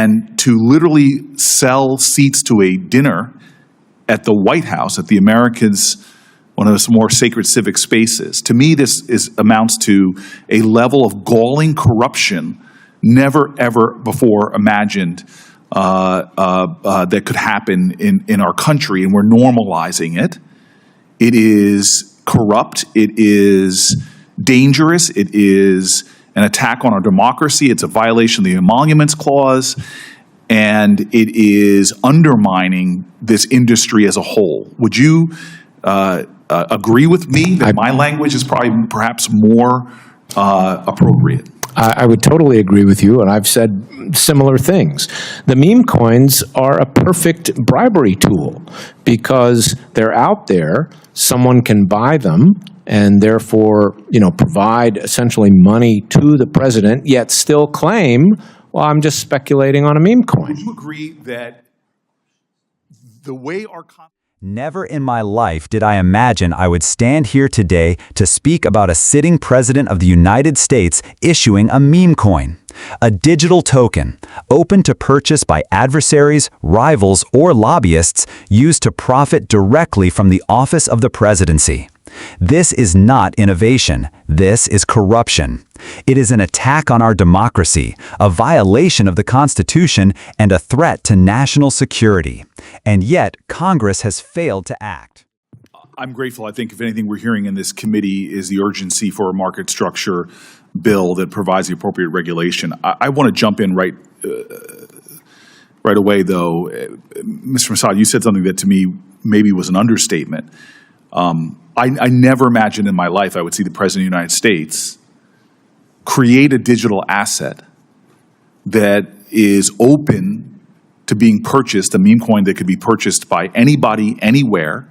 and to literally sell seats to a dinner at the White House, at the Americans, one of the more sacred civic spaces. To me, this amounts to a level of galling corruption never, ever before imagined that could happen in our country, and we're normalizing it. It is corrupt. It is dangerous. It is an attack on our democracy. It's a violation of the Emoluments Clause, and it is undermining this industry as a whole. Would you agree with me that my language is probably perhaps more appropriate? I would totally agree with you, and I've said similar things. The meme coins are a perfect bribery tool because they're out there, someone can buy them, and therefore, provide essentially money to the president, yet still claim, well, I'm just speculating on a meme coin. Would you agree that the way our Never in my life did I imagine I would stand here today to speak about a sitting president of the United States issuing a meme coin, a digital token, open to purchase by adversaries, rivals, or lobbyists used to profit directly from the office of the presidency. This is not innovation. This is corruption. It is an attack on our democracy, a violation of the Constitution, and a threat to national security. And yet, Congress has failed to act. I'm grateful. I think if anything we're hearing in this committee is the urgency for a market structure bill that provides the appropriate regulation. I want to jump in right away, though. Mr. Mossad, you said something that to me maybe was an understatement. I never imagined in my life I would see the President of the United States create a digital asset that is open to being purchased, a meme coin that could be purchased by anybody, anywhere,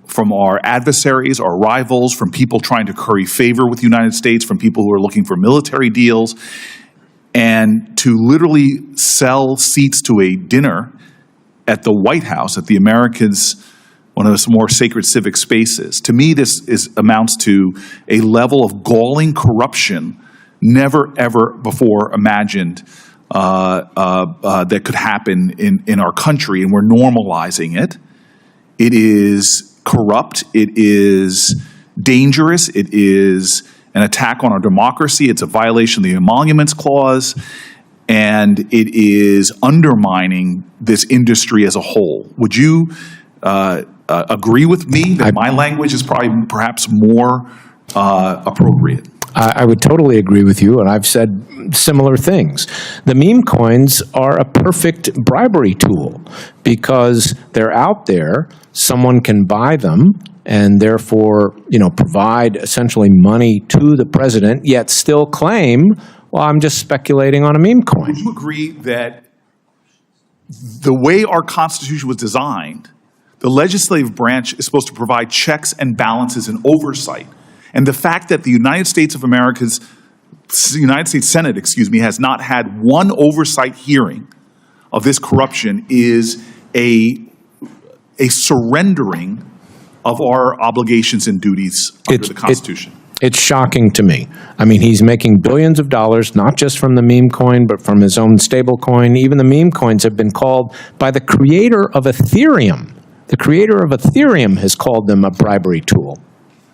from our adversaries, our rivals, from people trying to curry favor with the United States, from people who are looking for military deals, and to literally sell seats to a dinner at the White House, at the Americans, one of the more sacred civic spaces. To me, this amounts to a level of galling corruption never, ever before imagined that could happen in our country, and we're normalizing it. It is corrupt. It is dangerous. It is an attack on our democracy. It's a violation of the Emoluments Clause, and it is undermining this industry as a whole. Would you agree with me that my language is probably perhaps more appropriate? I would totally agree with you, and I've said similar things. The meme coins are a perfect bribery tool because they're out there, someone can buy them, and therefore, provide essentially money to the president, yet still claim, well, I'm just speculating on a meme coin. Would you agree that the way our Constitution was designed, the legislative branch is supposed to provide checks and balances and oversight? And the fact that the United States Senate, has not had one oversight hearing of this corruption is a surrendering of our obligations and duties under the Constitution. It's shocking to me. I mean, he's making billions of dollars, not just from the meme coin, but from his own stablecoin. Even the meme coins have been called by the creator of Ethereum. The creator of Ethereum has called them a bribery tool.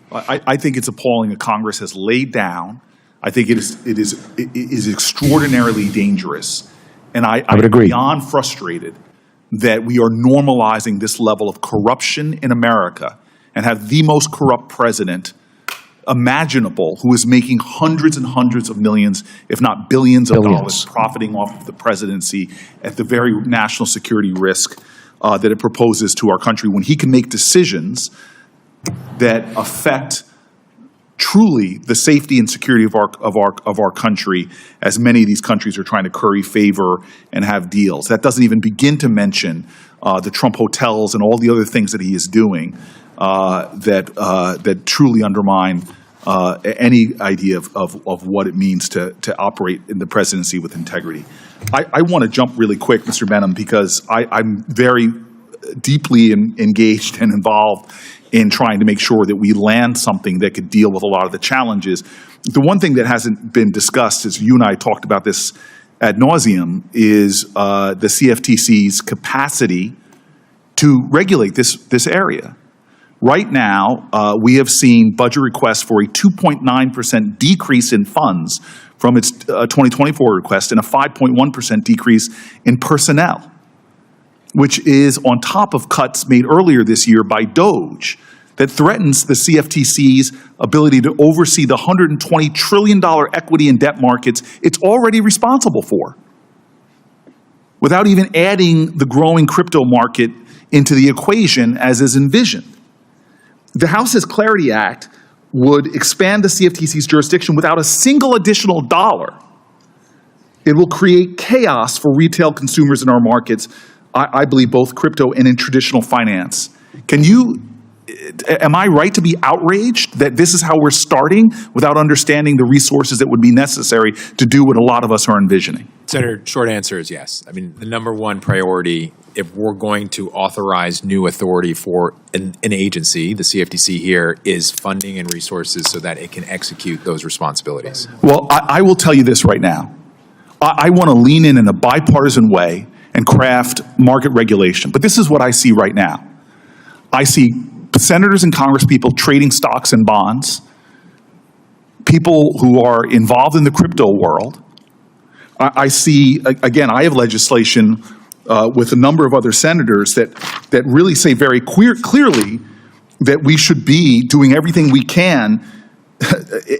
I think it's appalling that Congress has laid down. I think it is extraordinarily dangerous. And I would agree. I'm beyond frustrated that we are normalizing this level of corruption in America and have the most corrupt president imaginable who is making hundreds and hundreds of millions, if not billions of dollars, profiting off of the presidency at the very national security risk that it proposes to our country, when he can make decisions that affect truly the safety and security of our country, as many of these countries are trying to curry favor and have deals. That doesn't even begin to mention the Trump hotels and all the other things that he is doing that truly undermine any idea of what it means to operate in the presidency with integrity. I want to jump really quick, Mr. Benham, because I'm very deeply engaged and involved in trying to make sure that we land something that could deal with a lot of the challenges. The one thing that hasn't been discussed is, you and I talked about this ad nauseum is the CFTC's capacity to regulate this area. Right now, we have seen budget requests for a 2.9% decrease in funds from its 2024 request and a 5.1% decrease in personnel, which is on top of cuts made earlier this year by DOGE that threatens the CFTC's ability to oversee the $120 trillion equity and debt markets it's already responsible for, without even adding the growing crypto market into the equation as is envisioned. The House's Clarity Act would expand the CFTC's jurisdiction without a single additional dollar. It will create chaos for retail consumers in our markets, I believe both crypto and in traditional finance. Am I right to be outraged that this is how we're starting without understanding the resources that would be necessary to do what a lot of us are envisioning? Senator, short answer is yes. I mean, the number one priority, if we're going to authorize new authority for an agency, the CFTC here, is funding and resources so that it can execute those responsibilities. Well, I will tell you this right now. I want to lean in a bipartisan way and craft market regulation. But this is what I see right now. I see senators and congresspeople trading stocks and bonds, people who are involved in the crypto world. I see, again, I have legislation with a number of other senators that really say very clearly that we should be doing everything we can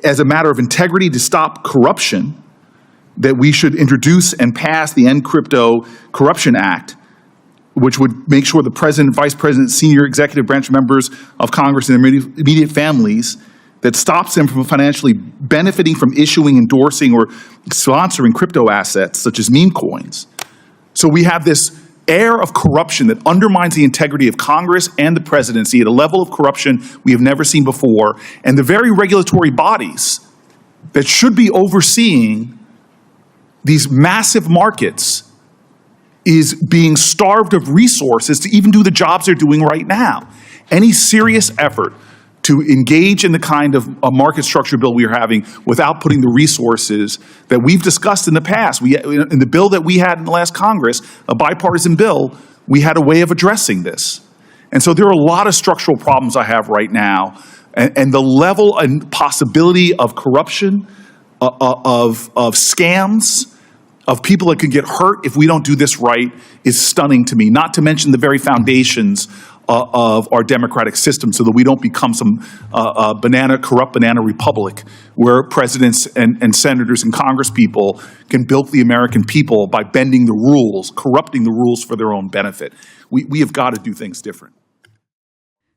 as a matter of integrity to stop corruption, that we should introduce and pass the End Crypto Corruption Act, which would make sure the president, vice president, senior executive branch members of Congress and their immediate families, that stops them from financially benefiting from issuing, endorsing, or sponsoring crypto assets such as meme coins. So we have this air of corruption that undermines the integrity of Congress and the presidency at a level of corruption we have never seen before, and the very regulatory bodies that should be overseeing these massive markets is being starved of resources to even do the jobs they're doing right now. Any serious effort to engage in the kind of a market structure bill we are having without putting the resources that we've discussed in the past. In the bill that we had in the last Congress, a bipartisan bill, we had a way of addressing this. And so there are a lot of structural problems I have right now, and the level and possibility of corruption, of scams, of people that can get hurt if we don't do this right is stunning to me, not to mention the very foundations of our democratic system so that we don't become some corrupt banana republic where presidents and senators and congresspeople can bilk the American people by bending the rules, corrupting the rules for their own benefit. We have got to do things different.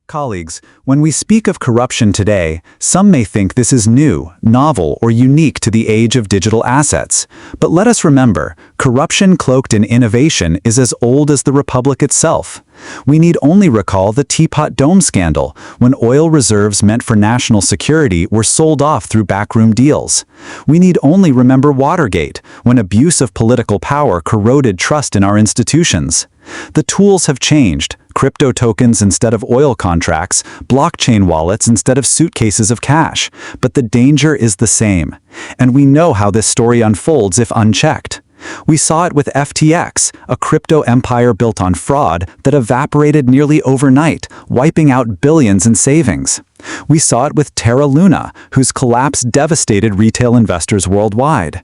Colleagues, when we speak of corruption today, some may think this is new, novel, or unique to the age of digital assets. But let us remember, corruption cloaked in innovation is as old as the Republic itself. We need only recall the Teapot Dome scandal, when oil reserves meant for national security were sold off through backroom deals. We need only remember Watergate, when abuse of political power corroded trust in our institutions. The tools have changed. Crypto tokens instead of oil contracts, blockchain wallets instead of suitcases of cash. But the danger is the same. And we know how this story unfolds if unchecked. We saw it with FTX, a crypto empire built on fraud that evaporated nearly overnight, wiping out billions in savings. We saw it with Terra Luna, whose collapse devastated retail investors worldwide.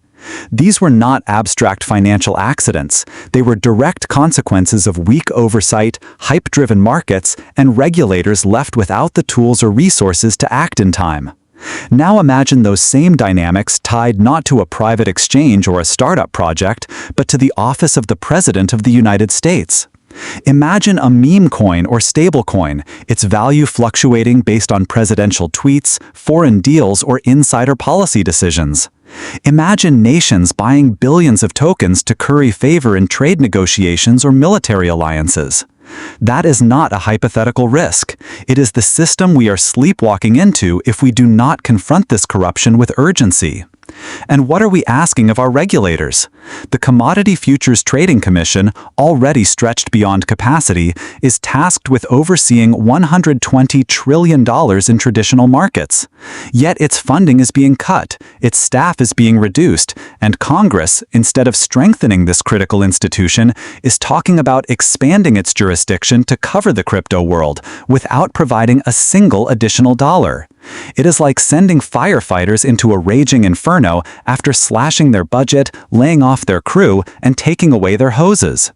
These were not abstract financial accidents. They were direct consequences of weak oversight, hype-driven markets, and regulators left without the tools or resources to act in time. Now imagine those same dynamics tied not to a private exchange or a startup project, but to the office of the President of the United States. Imagine a meme coin or stablecoin, its value fluctuating based on presidential tweets, foreign deals, or insider policy decisions. Imagine nations buying billions of tokens to curry favor in trade negotiations or military alliances. That is not a hypothetical risk. It is the system we are sleepwalking into if we do not confront this corruption with urgency. And what are we asking of our regulators? The Commodity Futures Trading Commission, already stretched beyond capacity, is tasked with overseeing $120 trillion in traditional markets. Yet its funding is being cut, its staff is being reduced, and Congress, instead of strengthening this critical institution, is talking about expanding its jurisdiction to cover the crypto world without providing a single additional dollar. It is like sending firefighters into a raging inferno after slashing their budget, laying off their crew, and taking away their hoses.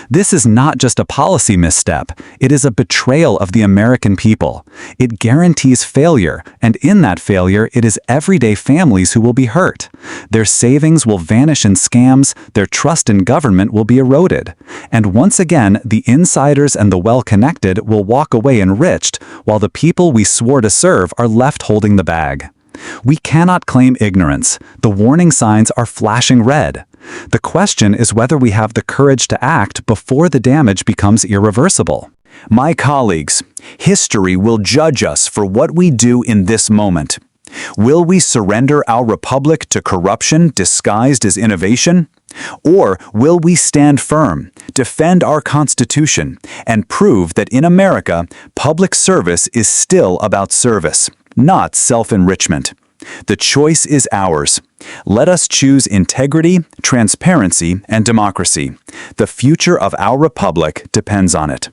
This is not just a policy misstep, it is a betrayal of the American people. It guarantees failure, and in that failure, it is everyday families who will be hurt. Their savings will vanish in scams, their trust in government will be eroded. And once again, the insiders and the well-connected will walk away enriched, while the people we swore to serve are left holding the bag. We cannot claim ignorance. The warning signs are flashing red. The question is whether we have the courage to act before the damage becomes irreversible. My colleagues, history will judge us for what we do in this moment. Will we surrender our republic to corruption disguised as innovation? Or will we stand firm, defend our Constitution, and prove that in America, public service is still about service, not self-enrichment? The choice is ours. Let us choose integrity, transparency, and democracy. The future of our republic depends on it.